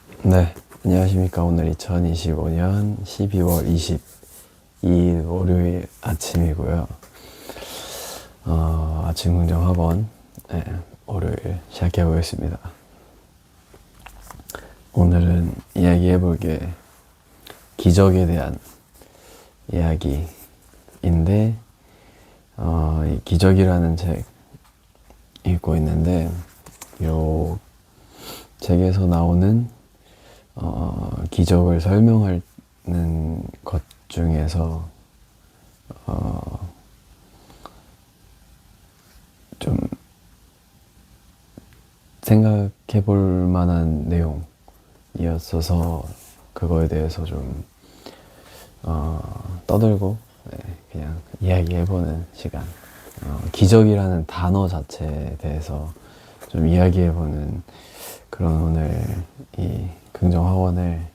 네, 안녕하십니까. 오늘 2025년 12월 22일 월요일 아침이고요. 아침 긍정 학원 월요일 시작해 보겠습니다. 오늘은 이야기해 볼 게 기적에 대한 이야기인데, 이 기적이라는 책 읽고 있는데, 요 책에서 나오는 기적을 설명하는 것 중에서 좀 생각해 볼 만한 내용이었어서 그거에 대해서 좀 떠들고 그냥 이야기해보는 시간. 기적이라는 단어 자체에 대해서 좀 이야기해보는 그런 오늘 이 긍정학원을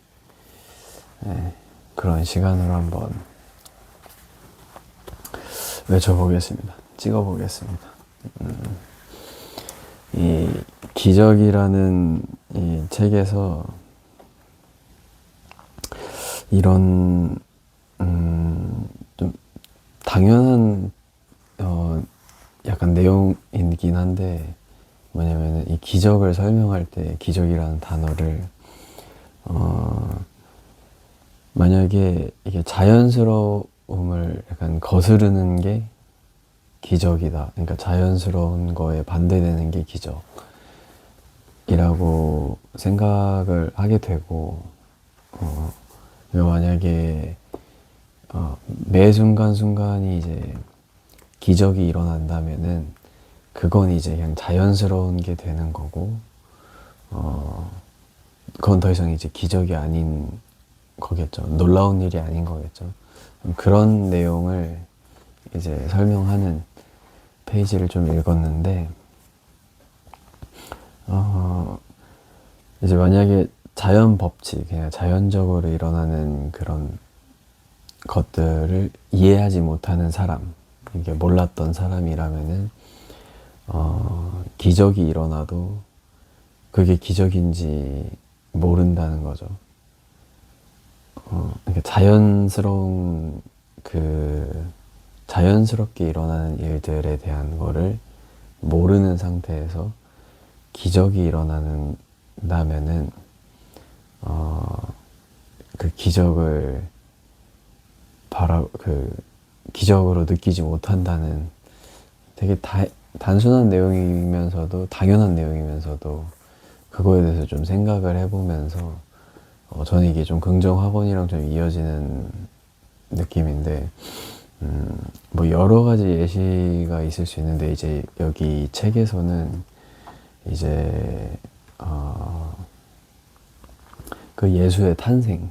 그런 시간으로 한번 외쳐보겠습니다. 찍어보겠습니다. 이 기적이라는 이 책에서 이런 좀 당연한 약간 내용이긴 한데, 뭐냐면은 이 기적을 설명할 때 기적이라는 단어를 만약에 이게 자연스러움을 약간 거스르는 게 기적이다. 그러니까 자연스러운 거에 반대되는 게 기적이라고 생각을 하게 되고, 만약에 매 순간순간이 이제 기적이 일어난다면은 그건 이제 그냥 자연스러운 게 되는 거고, 그건 더 이상 이제 기적이 아닌 거겠죠. 놀라운 일이 아닌 거겠죠. 그런 내용을 이제 설명하는 페이지를 좀 읽었는데, 이제 만약에 자연 법칙, 그냥 자연적으로 일어나는 그런 것들을 이해하지 못하는 사람, 이게 몰랐던 사람이라면은, 기적이 일어나도 그게 기적인지 모른다는 거죠. 그러니까 자연스럽게 일어나는 일들에 대한 거를 모르는 상태에서 기적이 일어난다면은, 그 기적으로 느끼지 못한다는 되게 단순한 내용이면서도 당연한 내용이면서도 그거에 대해서 좀 생각을 해보면서 저는 이게 좀 긍정학원이랑 좀 이어지는 느낌인데, 뭐 여러 가지 예시가 있을 수 있는데, 이제 여기 책에서는 이제 그 예수의 탄생,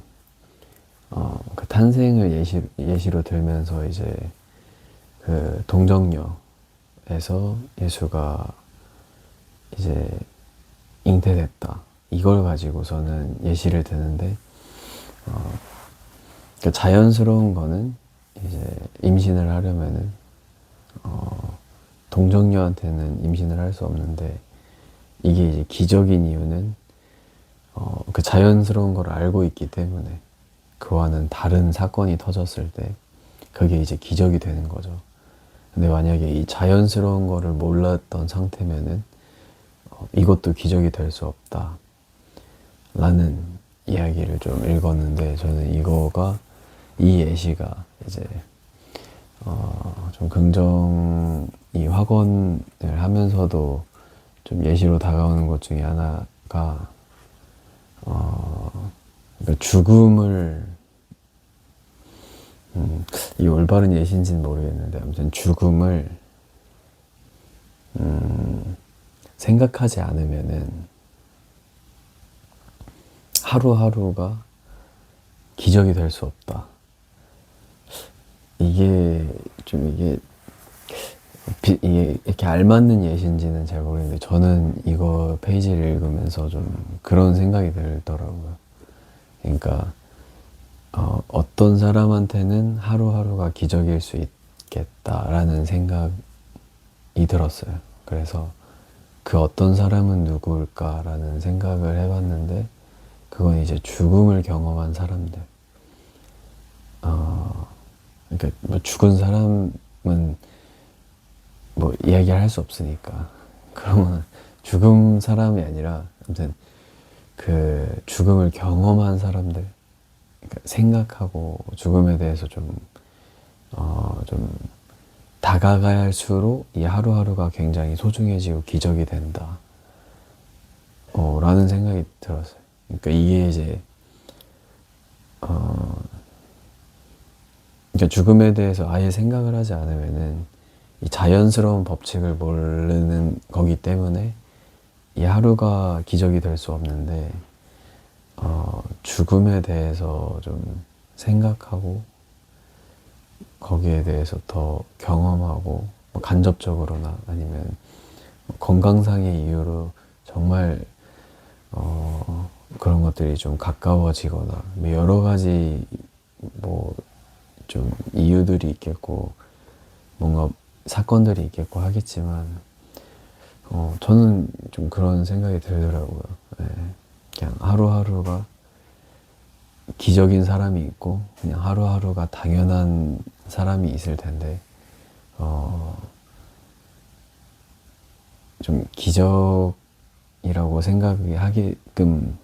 그 탄생을 예시로 들면서 이제 그 동정녀에서 예수가 이제 잉태됐다, 이걸 가지고서는 예시를 드는데, 그러니까 자연스러운 거는 이제 임신을 하려면은 동정녀한테는 임신을 할 수 없는데, 이게 이제 기적인 이유는 그 자연스러운 걸 알고 있기 때문에 그와는 다른 사건이 터졌을 때 그게 이제 기적이 되는 거죠. 근데 만약에 이 자연스러운 거를 몰랐던 상태면은 이것도 기적이 될 수 없다 라는 이야기를 좀 읽었는데, 저는 이 예시가 이제 좀 이 학원을 하면서도 좀 예시로 다가오는 것 중에 하나가 그러니까 죽음을, 이 올바른 예시인지는 모르겠는데, 아무튼 죽음을 생각하지 않으면은 하루하루가 기적이 될 수 없다. 이게 이렇게 알맞는 예시인지는 잘 모르겠는데, 저는 이거 페이지를 읽으면서 좀 그런 생각이 들더라고요. 그러니까 어떤 사람한테는 하루하루가 기적일 수 있겠다라는 생각이 들었어요. 그래서 그 어떤 사람은 누구일까라는 생각을 해봤는데, 그건 이제 죽음을 경험한 사람들. 그러니까 뭐 죽은 사람은 뭐 이야기할 수 없으니까. 그러면 죽은 사람이 아니라 아무튼 그 죽음을 경험한 사람들, 그러니까 생각하고 죽음에 대해서 좀 다가가야 할수록 이 하루하루가 굉장히 소중해지고 기적이 된다. 라는 생각이 들었어요. 그러니까 이게 이제 그러니까 죽음에 대해서 아예 생각을 하지 않으면은 이 자연스러운 법칙을 모르는 거기 때문에 이 하루가 기적이 될 수 없는데, 죽음에 대해서 좀 생각하고 거기에 대해서 더 경험하고, 뭐 간접적으로나 아니면 건강상의 이유로 정말 그런 것들이 좀 가까워지거나, 뭐 여러 가지 뭐 좀 이유들이 있겠고 뭔가 사건들이 있겠고 하겠지만 저는 좀 그런 생각이 들더라고요. 네. 그냥 하루하루가 기적인 사람이 있고 그냥 하루하루가 당연한 사람이 있을 텐데 좀 기적이라고 생각이 하게끔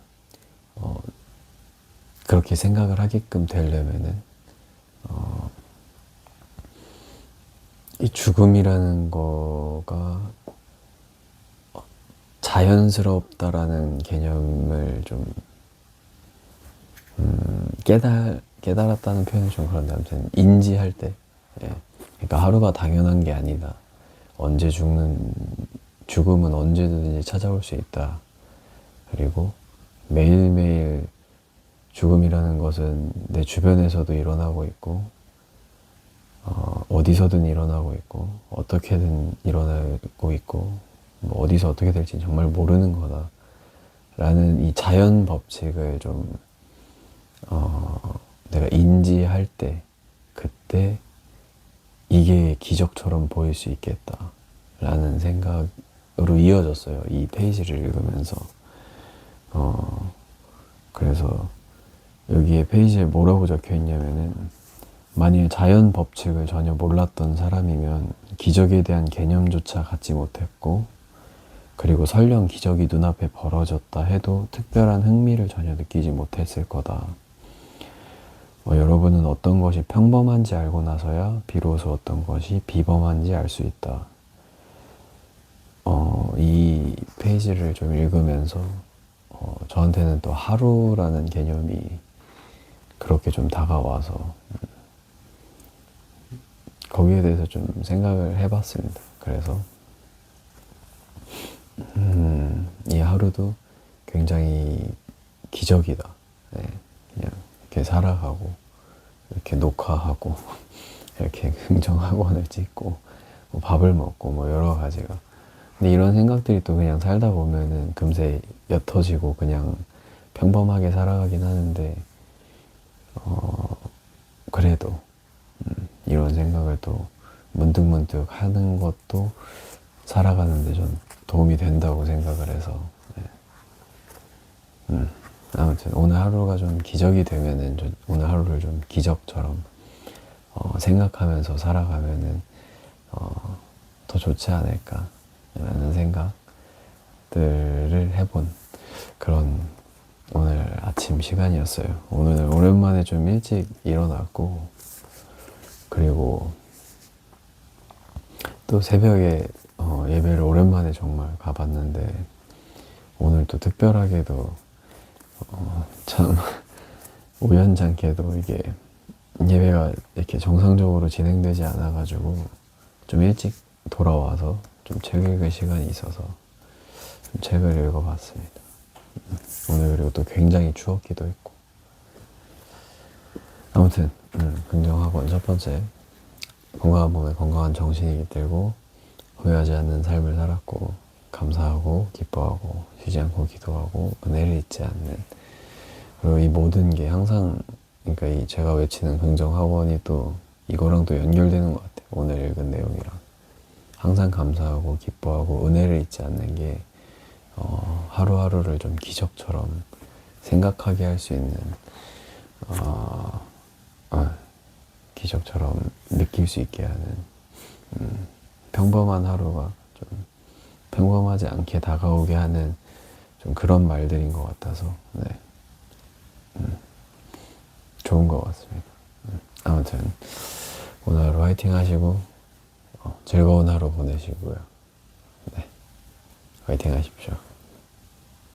그렇게 생각을 하게끔 되려면은 이 죽음이라는 거가 자연스럽다라는 개념을 좀 깨달았다는 표현이 좀 그런데 아무튼 인지할 때, 예. 그러니까 하루가 당연한 게 아니다. 언제 죽음은 언제든지 찾아올 수 있다. 그리고 매일매일 죽음이라는 것은 내 주변에서도 일어나고 있고 어디서든 일어나고 있고 어떻게든 일어나고 있고 뭐 어디서 어떻게 될지 정말 모르는 거다 라는 이 자연 법칙을 좀 내가 인지할 때 그때 이게 기적처럼 보일 수 있겠다 라는 생각으로 이어졌어요. 이 페이지를 읽으면서. 그래서 여기에 페이지에 뭐라고 적혀 있냐면은, 만일 자연 법칙을 전혀 몰랐던 사람이면 기적에 대한 개념조차 갖지 못했고, 그리고 설령 기적이 눈앞에 벌어졌다 해도 특별한 흥미를 전혀 느끼지 못했을 거다. 여러분은 어떤 것이 평범한지 알고 나서야 비로소 어떤 것이 비범한지 알 수 있다. 이 페이지를 좀 읽으면서 저한테는 또 하루라는 개념이 그렇게 좀 다가와서 거기에 대해서 좀 생각을 해봤습니다. 그래서 이 하루도 굉장히 기적이다. 네, 그냥 이렇게 살아가고 이렇게 녹화하고 이렇게 긍정학원을 찍고 뭐 밥을 먹고 뭐 여러 가지가. 근데 이런 생각들이 또 그냥 살다 보면은 금세 옅어지고 그냥 평범하게 살아가긴 하는데 그래도 이런 생각을 또 문득문득 하는 것도 살아가는데 좀 도움이 된다고 생각을 해서 아무튼 오늘 하루가 좀 기적이 되면은 오늘 하루를 좀 기적처럼 생각하면서 살아가면은 더 좋지 않을까라는 생각들을 해본 그런 오늘 아침 시간이었어요. 오늘 오랜만에 좀 일찍 일어났고, 그리고 또 새벽에 예배를 오랜만에 정말 가봤는데, 오늘 또 특별하게도 참 우연찮게도 이게 예배가 이렇게 정상적으로 진행되지 않아가지고 좀 일찍 돌아와서 좀 책 읽을 시간이 있어서 좀 책을 읽어봤습니다. 오늘 그리고 또 굉장히 추웠기도 했고. 아무튼 긍정학원 첫 번째, 건강한 몸에 건강한 정신이 깃들고 후회하지 않는 삶을 살았고 감사하고 기뻐하고 쉬지 않고 기도하고 은혜를 잊지 않는, 그리고 이 모든 게 항상, 그러니까 이 제가 외치는 긍정학원이 또 이거랑 또 연결되는 것 같아요. 오늘 읽은 내용이랑. 항상 감사하고 기뻐하고 은혜를 잊지 않는 게 하루하루를 좀 기적처럼 생각하게 할 수 있는 기적처럼 느낄 수 있게 하는 평범한 하루가 좀 평범하지 않게 다가오게 하는 좀 그런 말들인 것 같아서 네. 좋은 것 같습니다. 아무튼 오늘 하루 화이팅 하시고 즐거운 하루 보내시고요. 네. 화이팅 하십시오.